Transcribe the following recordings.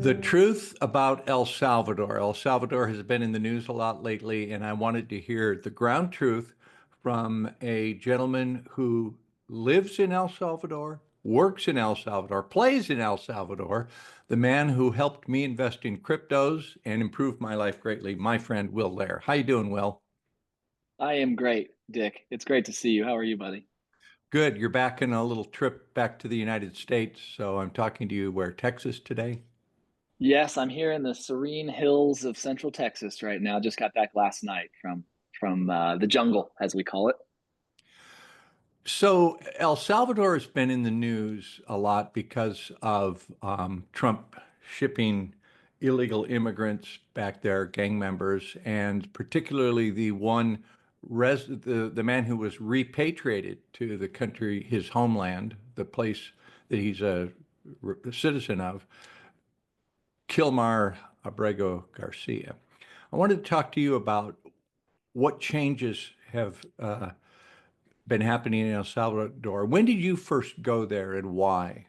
The truth about El Salvador. El Salvador has been in the news a lot lately, and I wanted to hear the ground truth from a gentleman who lives in El Salvador, works in El Salvador, plays in El Salvador, the man who helped me invest in cryptos and improved my life greatly, my friend Will Lair. How you doing, Will? I am great, Dick. It's great to see you. How are you, buddy? Good. You're back in a little trip back to the United States, so I'm talking to you where, Texas today? Yes, I'm here in the serene hills of Central Texas right now. Just got back last night from the jungle, as we call it. So El Salvador has been in the news a lot because of Trump shipping illegal immigrants back there, gang members, and particularly the man who was repatriated to the country, his homeland, the place that he's a citizen of, Kilmar Abrego Garcia. I wanted to talk to you about what changes have been happening in El Salvador. When did you first go there and why?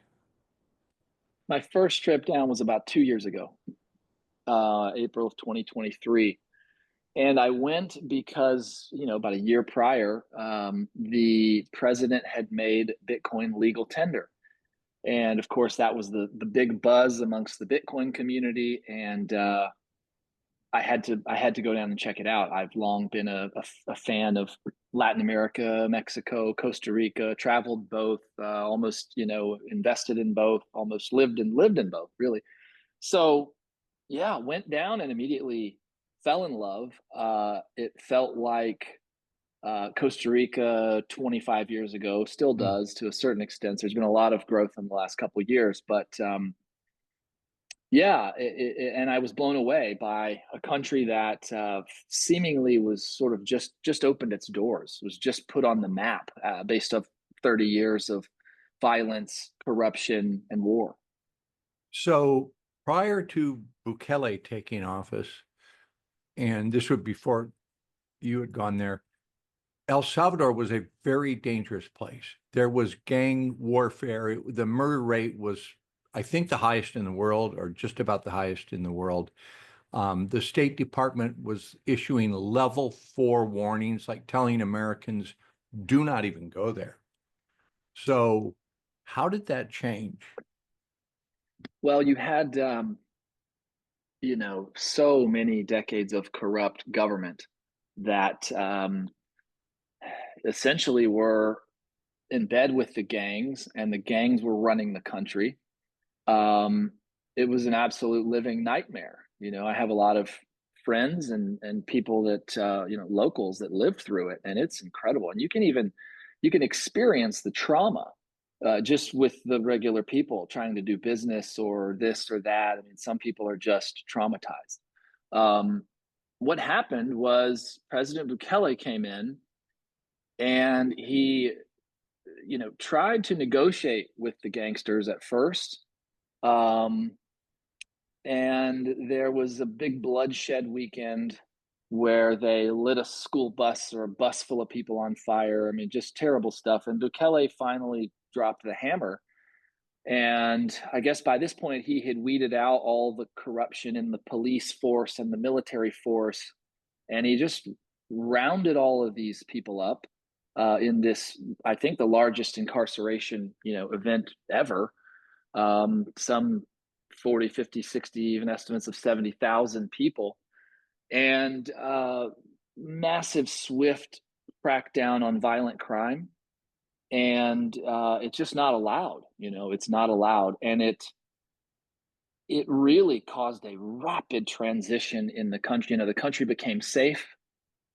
My first trip down was about 2 years ago, April of 2023. And I went because, about a year prior, the president had made Bitcoin legal tender. And of course, that was the big buzz amongst the Bitcoin community. And I had to go down and check it out. I've long been a fan of Latin America, Mexico, Costa Rica, traveled both, almost invested in both, almost lived in both, really. So yeah, went down and immediately fell in love. It felt like Costa Rica 25 years ago, still Mm. does to a certain extent. There's been a lot of growth in the last couple of years, but yeah, and I was blown away by a country that seemingly was sort of just opened its doors, was just put on the map based off 30 years of violence, corruption, and war. So prior to Bukele taking office, and this would before you had gone there, El Salvador was a very dangerous place. There was gang warfare. The murder rate was, I think, the highest in the world, or just about the highest in the world. The State Department was issuing level 4 warnings, like telling Americans, do not even go there. So, how did that change? Well, you had so many decades of corrupt government that essentially were in bed with the gangs, and the gangs were running the country. Um, it was an absolute living nightmare. I have a lot of friends and people that locals that lived through it, and it's incredible. And you can experience the trauma just with the regular people trying to do business or this or that. I mean, some people are just traumatized. Um, what happened was President Bukele came in and he, tried to negotiate with the gangsters at first. Um, and there was a big bloodshed weekend where they lit a school bus or a bus full of people on fire. I mean, just terrible stuff. And Bukele finally dropped the hammer. And I guess by this point, he had weeded out all the corruption in the police force and the military force. And he just rounded all of these people up in this, I think, the largest incarceration, event ever. Some 40, 50, 60, even estimates of 70,000 people, and massive, swift crackdown on violent crime. And it's just not allowed. It's not allowed. And it really caused a rapid transition in the country. The country became safe,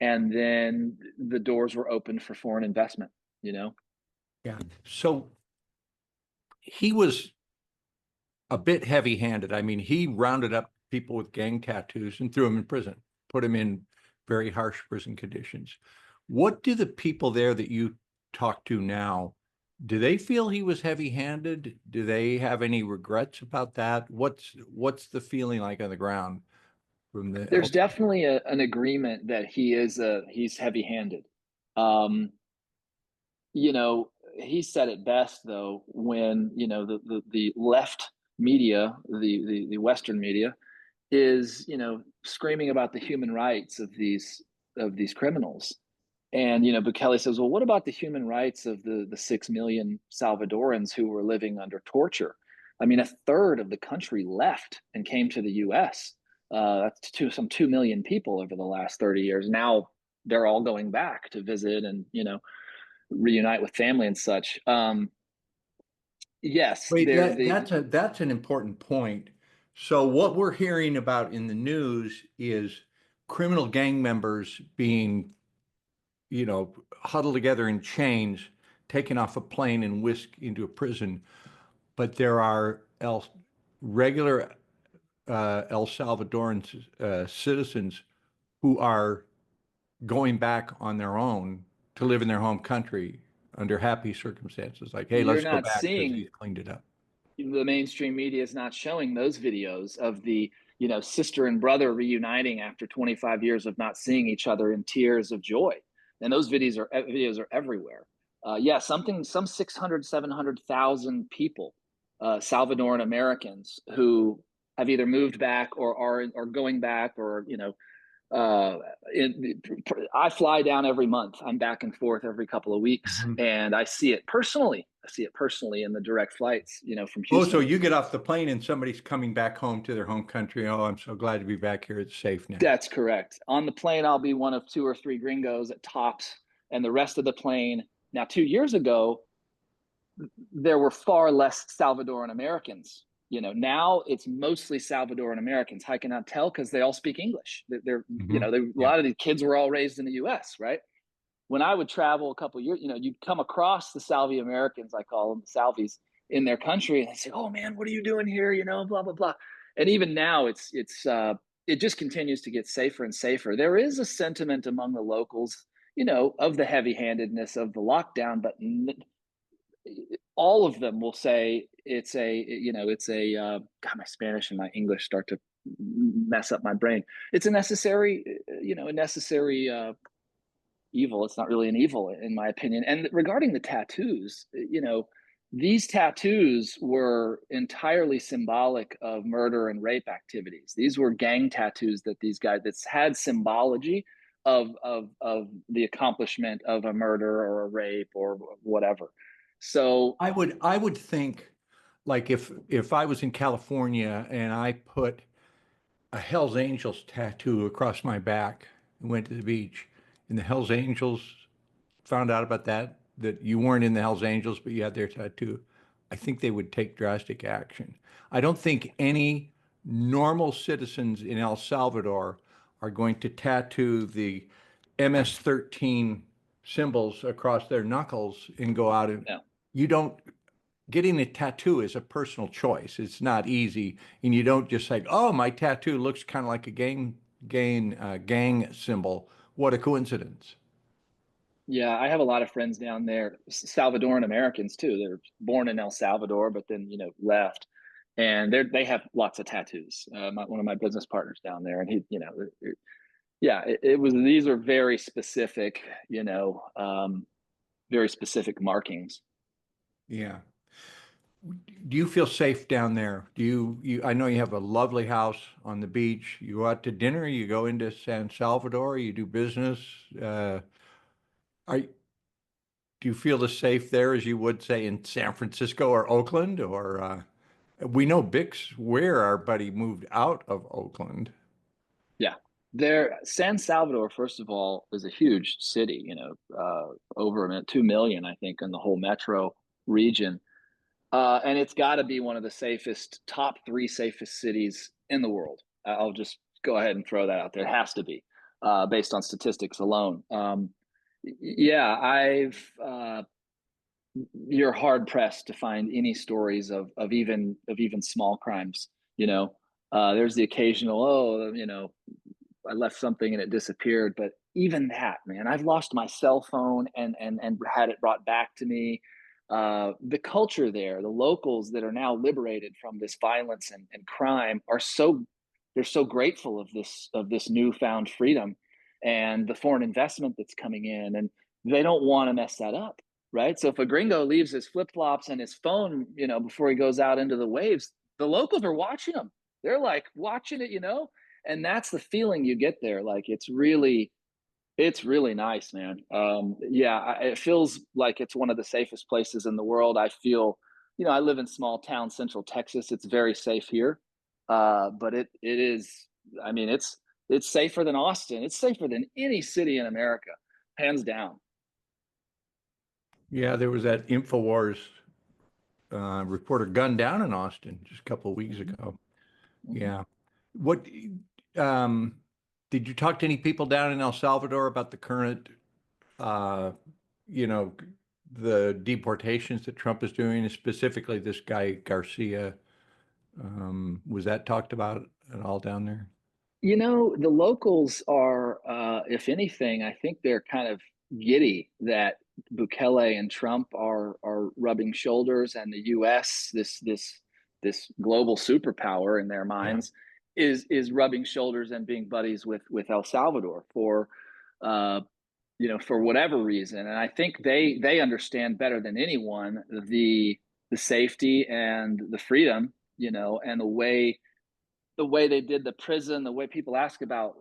and then the doors were opened for foreign investment, you know? Yeah. So he was a bit heavy-handed. I mean, he rounded up people with gang tattoos and threw them in prison, put them in very harsh prison conditions. What do the people there that you talk to now, do they feel he was heavy-handed? Do they have any regrets about that? What's the feeling like on the ground from the There's El definitely an agreement that he's heavy handed. Um, you know, he said it best though when the left media, the Western media, is screaming about the human rights of these criminals. And Bukele says, well, what about the human rights of the 6 million Salvadorans who were living under torture? I mean, a third of the country left and came to the U.S. That's some 2 million people over the last 30 years. Now they're all going back to visit and reunite with family and such. Yes, Wait, they're that's an important point. So what we're hearing about in the news is criminal gang members being, huddled together in chains, taken off a plane and whisked into a prison. But there are regular El Salvadoran citizens who are going back on their own to live in their home country under happy circumstances. Like, hey, you're let's go not back because seeing he's cleaned it up. the mainstream media is not showing those videos of the sister and brother reuniting after 25 years of not seeing each other in tears of joy, and those videos are everywhere. Yeah, some 600 700,000 people, Salvadoran Americans, who have either moved back or are going back, or uh, I fly down every month. I'm back and forth every couple of weeks, Mhm. and I see it personally. I see it personally in the direct flights, from Oh, so Houston. you get off the plane and somebody's coming back home to their home country. Oh, I'm so glad to be back here. It's safe now. That's correct. On the plane, I'll be one of two or three gringos at tops, and the rest of the plane. Now, 2 years ago, there were far less Salvadoran Americans. Now it's mostly Salvadoran Americans. I cannot tell because they all speak English. Hmm. A Yeah. lot of the kids were all raised in the U.S., right? When I would travel a couple of years, you'd come across the Salvi Americans, I call them, the Salvies, in their country, and they say, "Oh man, what are you doing here?" Blah blah blah. And even now, it just continues to get safer and safer. There is a sentiment among the locals, of the heavy-handedness of the lockdown, but all of them will say God, my Spanish and my English start to mess up my brain. It's a necessary, a necessary evil. It's not really an evil, in my opinion. And regarding the tattoos, these tattoos were entirely symbolic of murder and rape activities. These were gang tattoos that these guys that's had symbology of the accomplishment of a murder or a rape or whatever. So I would think, like, if I was in California and I put a Hell's Angels tattoo across my back and went to the beach, and the Hell's Angels found out about that you weren't in the Hell's Angels, but you had their tattoo, I think they would take drastic action. I don't think any normal citizens in El Salvador are going to tattoo the MS-13 symbols across their knuckles and go out and no. you don't getting a tattoo is a personal choice. It's not easy, and you don't just say, "Oh, my tattoo looks kind of like a gang symbol. What a coincidence." Yeah, I have a lot of friends down there, Salvadoran Americans too. They're born in El Salvador, but then left, and they have lots of tattoos. One of my business partners down there, and yeah, it was. These are very specific, very specific markings. Yeah. Do you feel safe down there? I know you have a lovely house on the beach. You go out to dinner, you go into San Salvador, you do business. Uh, are, do you feel as safe there as you would say in San Francisco or Oakland? Or we know Bix Ware, our buddy, moved out of Oakland. Yeah, San Salvador, first of all, is a huge city. Over 2 million, I think, in the whole metro region. And it's got to be one of the top three safest cities in the world. I'll just go ahead and throw that out there. It has to be, based on statistics alone. Yeah, you're hard pressed to find any stories of even small crimes. There's the occasional, I left something and it disappeared, but even that, man, I've lost my cell phone and had it brought back to me. The culture there, the locals that are now liberated from this violence and crime they're so grateful of this newfound freedom and the foreign investment that's coming in, and they don't want to mess that up. right? So if a gringo leaves his flip flops and his phone, before he goes out into the waves, the locals are watching him. They're like watching it, and that's the feeling you get there. Like it's really nice, man. Yeah, it feels like it's one of the safest places in the world. I feel, I live in small town Central Texas. It's very safe here, but it is. I mean, it's safer than Austin. It's safer than any city in America, hands down. Yeah, there was that InfoWars reporter gunned down in Austin just a couple of weeks Mhm, ago. mhm. Yeah. What um, did you talk to any people down in El Salvador about the current, uh, you know, the deportations that Trump is doing, specifically this guy Garcia? Was that talked about at all down there? The locals are, if anything, I think they're kind of giddy that Bukele and Trump are rubbing shoulders, and the U.S., this global superpower in their Yeah. minds, is rubbing shoulders and being buddies with El Salvador uh, for whatever reason. And I think they understand better than anyone the safety and the freedom, and the way they did the prison, the way people ask about,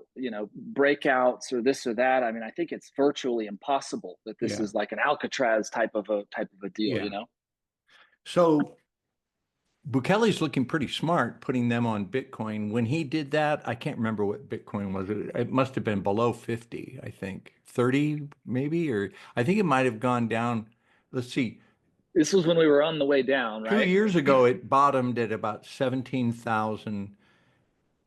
breakouts or this or that. I mean, I think it's virtually impossible that this Yeah. is like an Alcatraz type of a deal, Yeah. So Bukele's looking pretty smart putting them on Bitcoin. When he did that, I can't remember what Bitcoin was. It must have been below 50, I think. 30 maybe, or I think it might have gone down. Let's see. This was when we were on the way down, Two right? years ago, it bottomed at about 17,000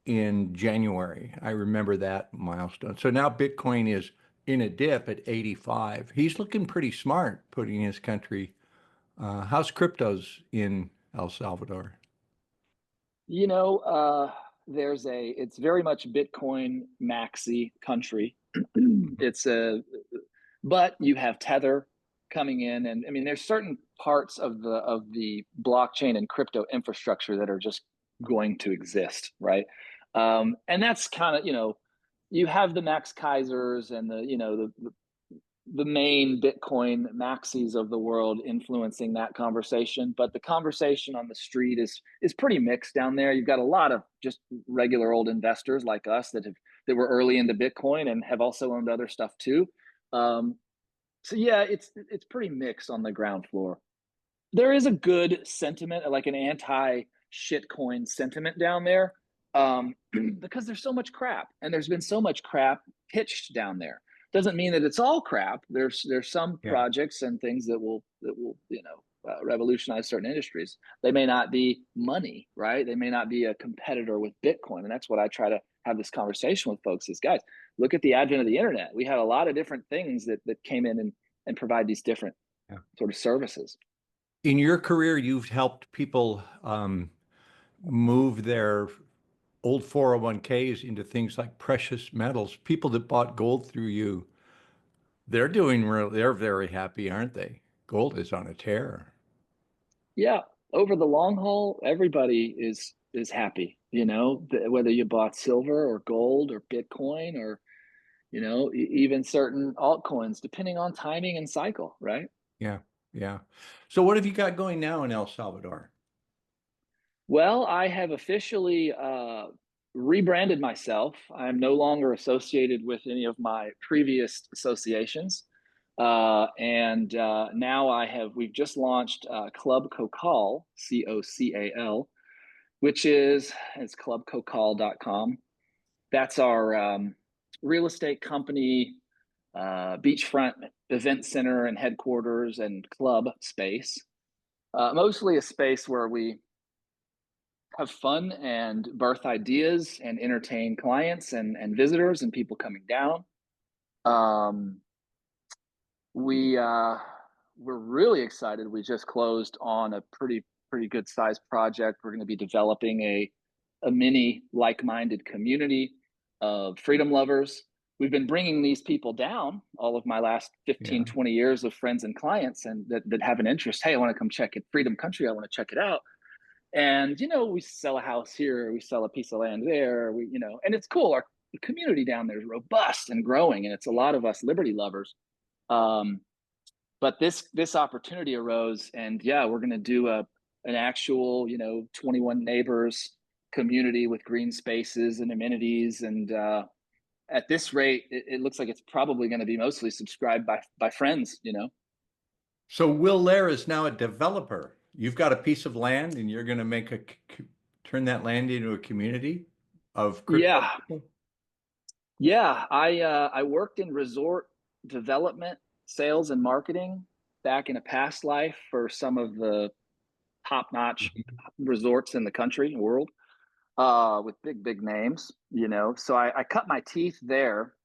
in January. I remember that milestone. So now Bitcoin is in a dip at 85. He's looking pretty smart putting his country. How's cryptos in El Salvador? you know, uh, it's very much Bitcoin maxi country. it's a But you have Tether coming in, and I mean, there's certain parts of the blockchain and crypto infrastructure that are just going to exist, right? And that's kind of, you have the Max Kaisers and the main Bitcoin maxis of the world influencing that conversation, but the conversation on the street is pretty mixed down there. You've got a lot of just regular old investors like us that were early into Bitcoin and have also owned other stuff too. Um, so yeah, it's pretty mixed on the ground floor. There is a good sentiment, like an anti shitcoin sentiment down there, because there's so much crap, and there's been so much crap pitched down there. Doesn't mean that it's all crap. There's some Yeah. projects and things that will revolutionize certain industries. They may not be money, right? They may not be a competitor with Bitcoin, and that's what I try to have this conversation with folks. Is guys, look at the advent of the internet. We had a lot of different things that came in and provide these different Yeah. sort of services. In your career, you've helped people move their old 401ks into things like precious metals. People that bought gold through you, they're very happy, aren't they? Gold is on a tear. Yeah, over the long haul, everybody is happy. Whether you bought silver or gold or Bitcoin or even certain altcoins, depending on timing and cycle, right? Yeah, yeah. So what have you got going now in El Salvador? Well, I have officially rebranded myself. I'm no longer associated with any of my previous associations. And now we've just launched Club Cocal, Cocal, which it's clubcocal.com. That's our real estate company, beachfront event center and headquarters and club space. Mostly a space where we have fun and birth ideas and entertain clients and visitors and people coming down. Um, we're really excited. We just closed on a pretty good sized project. We're going to be developing a mini like-minded community of freedom lovers. We've been bringing these people down all of my last Yeah, 15-20 years of friends and clients, and that have an interest. Hey, I want to come check it, Freedom Country, I want to check it out. And we sell a house here, we sell a piece of land there, and it's cool. Our community down there is robust and growing, and it's a lot of us liberty lovers. um, but this opportunity arose, and yeah, we're going to do an actual 21 neighbors community with green spaces and amenities, and at this rate, it looks like it's probably going to be mostly subscribed by friends. So Will Lair is now a developer. You've got a piece of land and you're going to turn that land into a community of crypto Yeah, people? yeah. I worked in resort development, sales, and marketing back in a past life for some of the top-notch Mhm. resorts in the country, world, with big names. So I cut my teeth there,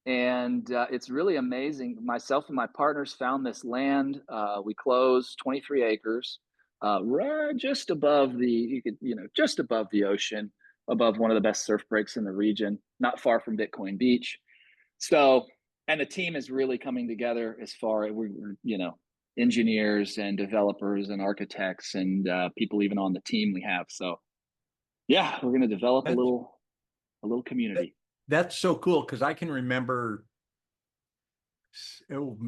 and it's really amazing. Myself and my partners found this land. We closed 23 acres, right just above just above the ocean, above one of the best surf breaks in the region, not far from Bitcoin Beach. So, and the team is really coming together as far as we're engineers and developers and architects and people even on the team we have. So, yeah, we're going to develop a That's little that, community. that's so cool because I can remember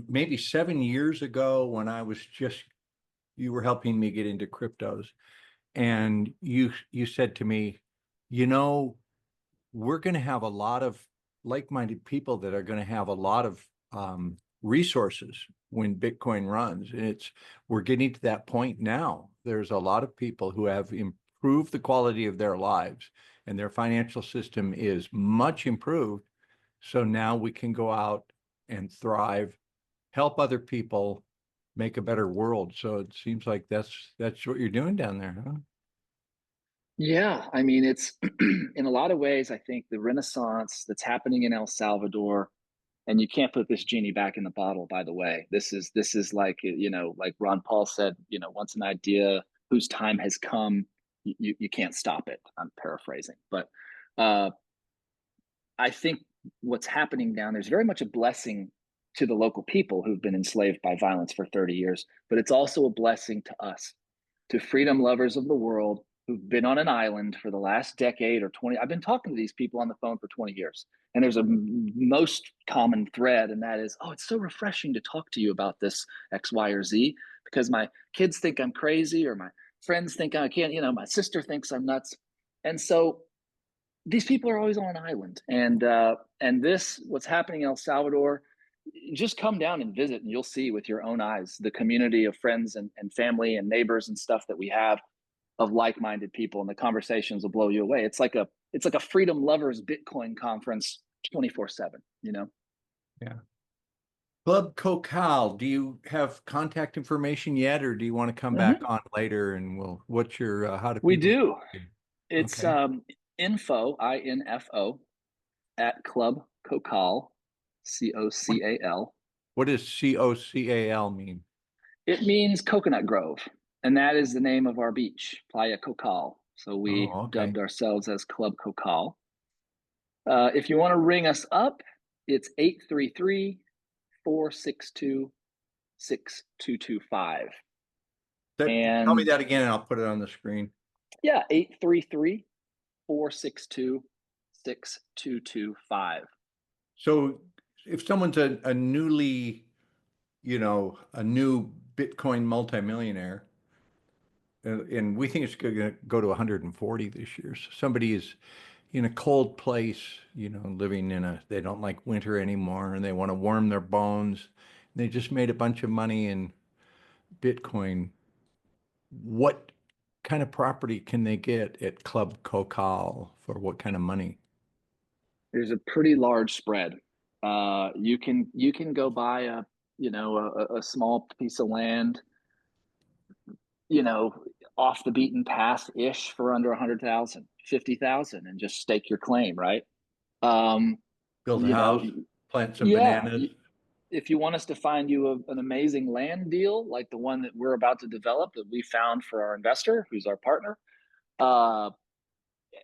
maybe 7 years ago when you were helping me get into cryptos, and you said to me, you know, we're going to have a lot of like-minded people that are going to have a lot of resources when Bitcoin runs. And we're getting to that point now. There's a lot of people who have improved the quality of their lives, and their financial system is much improved. So now we can go out and thrive, help other people, make a better world. So it seems like that's what you're doing down there, huh? Yeah, I mean, it's in a lot of ways, I think the renaissance that's happening in El Salvador, and you can't put this genie back in the bottle, by the way. This is like, like Ron Paul said, once an idea whose time has come, you can't stop it. I'm paraphrasing, but uh, I think what's happening down there is very much a blessing to the local people who've been enslaved by violence for 30 years, but it's also a blessing to us, to freedom lovers of the world who've been on an island for the last decade or 20. I've been talking to these people on the phone for 20 years. And there's a most common thread, and that is, oh, it's so refreshing to talk to you about this X, Y, or Z, because my kids think I'm crazy, or my friends think I can't, my sister thinks I'm nuts. And so these people are always on an island. And this, what's happening in El Salvador, just come down and visit and you'll see with your own eyes the community of friends and family and neighbors and stuff that we have of like-minded people, and the conversations will blow you away. It's like a freedom lovers Bitcoin conference 24/7, Yeah. Club Cocal, do you have contact information yet, or do you want to come back Mm-hmm. on later and what's your, how do We people? do. It's Okay. info at Club Cocal, What, COCAL. what does COCAL mean? It means coconut grove, and that is the name of our beach, Playa Cocal. So we Oh, okay. dubbed ourselves as Club Cocal. If you want to ring us up, it's 833-462-6225. Tell me And that again and I'll put it on the screen. yeah, 833-462-6225. So if someone's a new Bitcoin multimillionaire, and we think it's going to go to 140 this year. So somebody is in a cold place, they don't like winter anymore and they want to warm their bones. They just made a bunch of money in Bitcoin. What kind of property can they get at Club Cocal for what kind of money? There's a pretty large spread. You can go buy a small piece of land, you know, off the beaten path ish for under 100,000, 50,000, and just stake your claim, right? Um, Build a you know, house, plant some yeah. bananas. If you want us to find you an amazing land deal like the one that we're about to develop that we found for our investor, who's our partner, uh,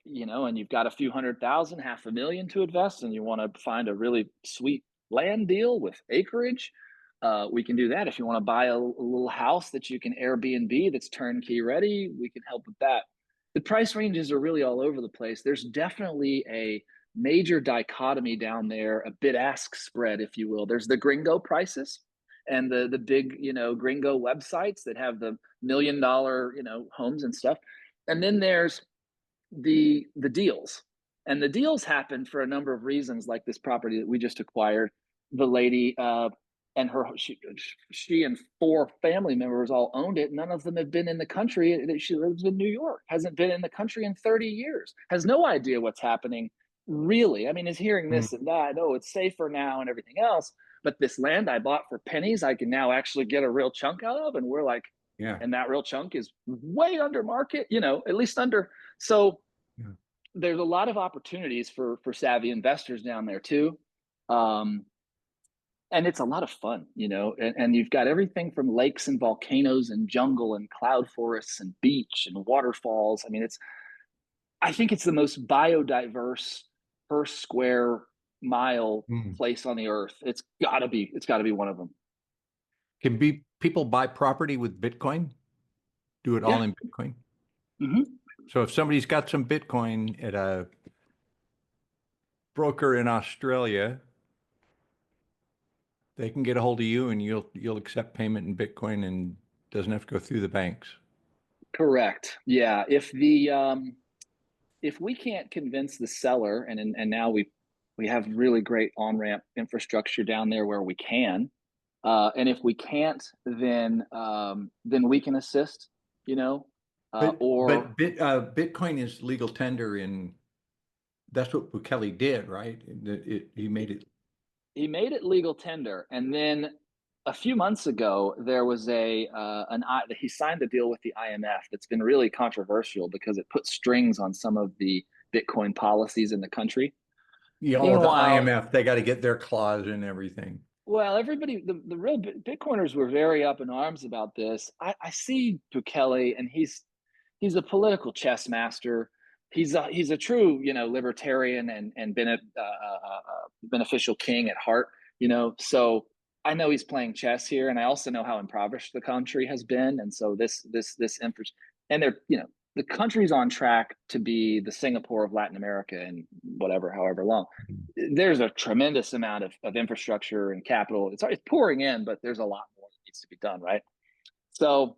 and you've got a few 100,000, 500,000 to invest, and you want to find a really sweet land deal with acreage, we can do that. If you want to buy a little house that you can Airbnb that's turnkey ready, we can help with that. The price ranges are really all over the place. There's definitely a major dichotomy down there, a bid ask spread, if you will. There's the gringo prices, and the big, gringo websites that have the $1 million, homes and stuff. And then there's the deals. And the deals happen for a number of reasons, like this property that we just acquired. The lady and she and 4 family members all owned it. None of them have been in the country. She lives in New York, hasn't been in the country in 30 years, has no idea what's happening, really. I mean, is hearing Mm, this and that. Oh, it's safer now and everything else. But this land I bought for pennies, I can now actually get a real chunk out of. And we're like, yeah. and that real chunk is way under market, at least under. So Yeah. there's a lot of opportunities for savvy investors down there too. Um, and it's a lot of fun, and you've got everything from lakes and volcanoes and jungle and cloud forests and beach and waterfalls. I mean, I think it's the most biodiverse per square mile Mm. place on the earth. It's got to be one of them. Can people buy property with Bitcoin? Do it all Yeah. in Bitcoin? Hmm. So if somebody's got some Bitcoin at a broker in Australia, they can get a hold of you and you'll accept payment in Bitcoin and doesn't have to go through the banks. Correct. Yeah. If we can't convince the seller, and now we have really great on-ramp infrastructure down there where we can, and if we can't, then we can assist, you know, or Bitcoin is legal tender that's what Bukele did, right? He made it. he made it legal tender, and then a few months ago there was he signed a deal with the IMF that's been really controversial because it put strings on some of the Bitcoin policies in the country. The Meanwhile, IMF, they got to get their clause in everything. well, everybody, the real Bitcoiners were very up in arms about this. I see Bukele, and he's a political chess master. He's a true, libertarian and been a beneficial king at heart. So I know he's playing chess here, and I also know how impoverished the country has been, and so this interest, and they're the country's on track to be the Singapore of Latin America in whatever, however long. There's a tremendous amount of infrastructure and capital. It's pouring in, but there's a lot more that needs to be done, right? So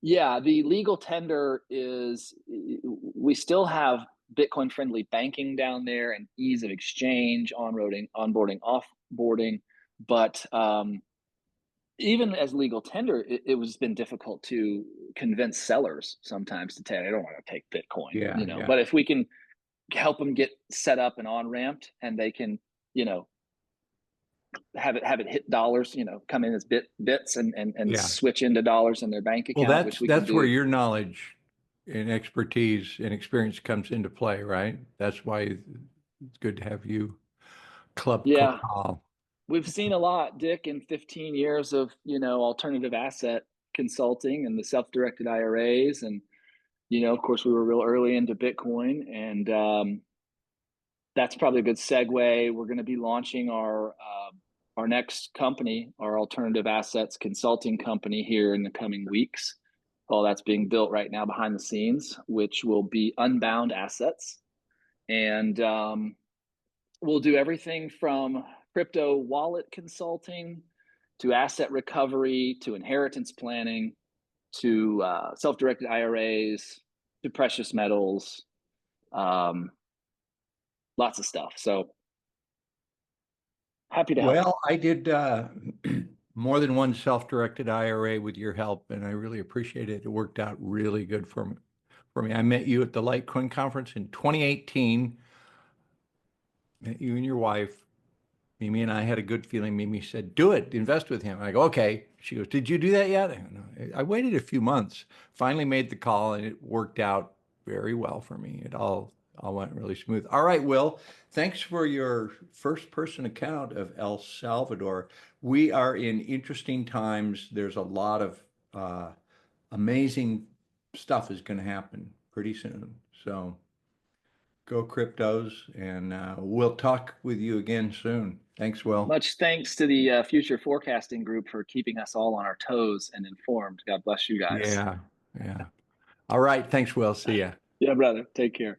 yeah, the legal tender is, we still have Bitcoin friendly banking down there and ease of exchange, onboarding, offboarding. But even as legal tender, it was been difficult to convince sellers sometimes to take, I don't want to take Bitcoin, Yeah, yeah, but if we can help them get set up and on ramped and they can, you know, have it hit dollars, come in as bits and yeah. switch into dollars in their bank Well, account, that's which we can that's where do. your knowledge and expertise and experience comes into play, right? That's why it's good to have you, Club Yeah, Copal. we've seen a lot, Dick, in 15 years of, alternative asset consulting and the self-directed IRAs. And, of course, we were real early into Bitcoin. And that's probably a good segue. We're going to be launching our next company, our alternative assets consulting company, here in the coming weeks. All that's being built right now behind the scenes, which will be Unbound Assets. And we'll do everything from crypto wallet consulting to asset recovery to inheritance planning to self-directed IRAs to precious metals, um, lots of stuff. So happy to help. Well, I did more than one self-directed IRA with your help, and I really appreciate it. It worked out really good for me. I met you at the Litecoin conference in 2018. Met you and your wife. Mimi and I had a good feeling. Mimi said, "Do it, invest with him." I go, "Okay." She goes, "Did you do that yet?" I go, "No." I waited a few months, finally made the call, and it worked out very well for me. It all went really smooth. All right, Will, thanks for your first person account of El Salvador. We are in interesting times. There's a lot of amazing stuff is going to happen pretty soon. So go cryptos, and we'll talk with you again soon. Thanks, Will. Much thanks to the future forecasting group for keeping us all on our toes and informed. God bless you guys. Yeah, yeah. All right. Thanks, Will. See ya. Yeah, brother. Take care.